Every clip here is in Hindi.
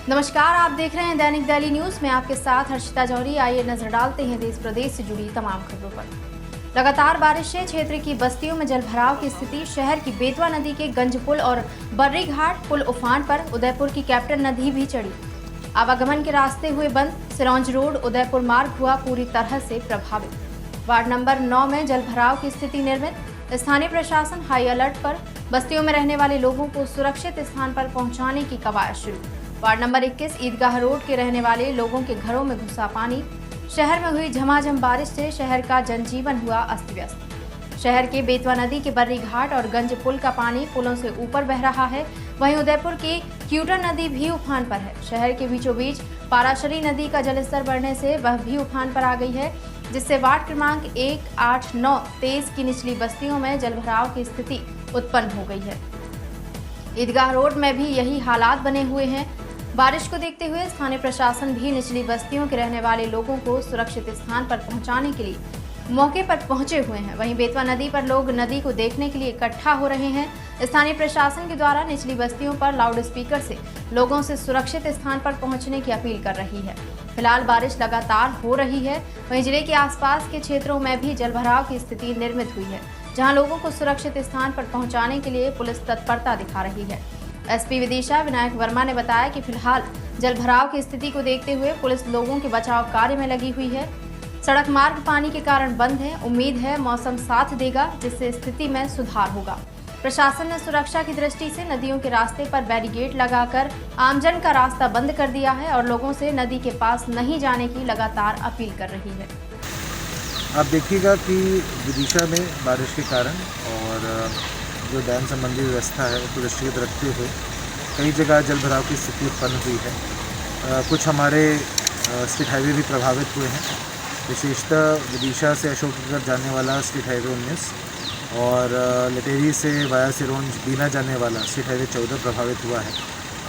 नमस्कार, आप देख रहे हैं दैनिक दिल्ली न्यूज में आपके साथ हर्षिता जौहरी। आइए नजर डालते हैं देश प्रदेश से जुड़ी तमाम खबरों पर। लगातार बारिश से क्षेत्र की बस्तियों में जलभराव की स्थिति। शहर की बेतवा नदी के गंज पुल और बर्री घाट पुल उफान पर। उदयपुर की कैप्टन नदी भी चढ़ी। आवागमन के रास्ते हुए बंद। सिरौंज रोड उदयपुर मार्ग हुआ पूरी तरह से प्रभावित। वार्ड नंबर 9 में जलभराव की स्थिति निर्मित। स्थानीय प्रशासन हाई अलर्ट पर। बस्तियों में रहने वाले लोगों को सुरक्षित स्थान पर पहुंचाने की कवायद शुरू। वार्ड नंबर 21 ईदगाह रोड के रहने वाले लोगों के घरों में घुसा पानी। शहर में हुई झमाझम बारिश से शहर का जनजीवन हुआ अस्त व्यस्त। शहर के बेतवा नदी के बर्री घाट और गंज पुल का पानी पुलों से ऊपर बह रहा है। वहीं उदयपुर की क्यूटर नदी भी उफान पर है। शहर के बीचों बीच पाराशरी नदी का जलस्तर बढ़ने से वह भी उफान पर आ गई है, जिससे वार्ड क्रमांक 1, 8, 9, 23 की निचली बस्तियों में जलभराव की स्थिति उत्पन्न हो गई है। ईदगाह रोड में भी यही हालात बने हुए हैं। बारिश को देखते हुए स्थानीय प्रशासन भी निचली बस्तियों के रहने वाले लोगों को सुरक्षित स्थान पर पहुंचाने के लिए मौके पर पहुंचे हुए हैं। वहीं बेतवा नदी पर लोग नदी को देखने के लिए इकट्ठा हो रहे हैं। स्थानीय प्रशासन के द्वारा निचली बस्तियों पर लाउड स्पीकर से लोगों से सुरक्षित स्थान पर पहुंचने की अपील कर रही है। फिलहाल बारिश लगातार हो रही है। वहीं जिले के आसपास के क्षेत्रों में भी जलभराव की स्थिति निर्मित हुई है, जहाँ लोगों को सुरक्षित स्थान पर पहुँचाने के लिए पुलिस तत्परता दिखा रही है। एसपी विदिशा विनायक वर्मा ने बताया कि फिलहाल जलभराव की स्थिति को देखते हुए पुलिस लोगों के बचाव कार्य में लगी हुई है। सड़क मार्ग पानी के कारण बंद है। उम्मीद है मौसम साथ देगा, जिससे स्थिति में सुधार होगा। प्रशासन ने सुरक्षा की दृष्टि से नदियों के रास्ते पर बैरिकेड लगाकर आमजन का रास्ता बंद कर दिया है और लोगों से नदी के पास नहीं जाने की लगातार अपील कर रही है। आप देखिएगा कि विदिशा में बारिश के कारण और जो डैम संबंधी व्यवस्था है उसको दृष्टिगत रखते हुए कई जगह जलभराव की स्थिति उत्पन्न हुई है। कुछ हमारे स्टेट हाईवे भी प्रभावित हुए हैं। विशेषतः विदिशा से अशोकनगर जाने वाला स्टेट हाईवे 19 और लटेरी से वाया सिरोंज बीना जाने वाला स्टेट हाईवे 14 प्रभावित हुआ है।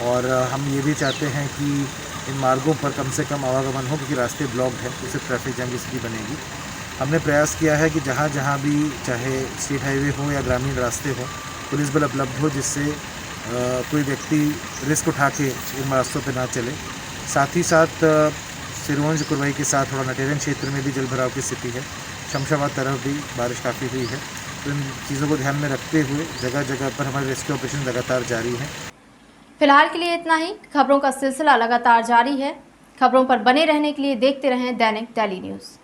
और हम ये भी चाहते हैं कि इन मार्गों पर कम से कम आवागमन हो, क्योंकि रास्ते ब्लॉक्ड हैं, इससे ट्रैफिक जैम की स्थिति बनेगी। हमने प्रयास किया है कि जहाँ जहाँ भी चाहे स्टेट हाईवे हो या ग्रामीण रास्ते हो, पुलिस बल उपलब्ध हो, जिससे कोई व्यक्ति रिस्क उठा के इन रास्तों पर ना चले। साथ ही साथ सिरोंज कुरवाई के साथ थोड़ा नटेरन क्षेत्र में भी जलभराव की स्थिति है। शमशाबाद तरफ भी बारिश काफ़ी हुई है। तो इन चीज़ों को ध्यान में रखते हुए जगह जगह पर हमारे रेस्क्यू ऑपरेशन लगातार जारी है। फिलहाल के लिए इतना ही। खबरों का सिलसिला लगातार जारी है। खबरों पर बने रहने के लिए देखते रहें दैनिक दिल्ली न्यूज़।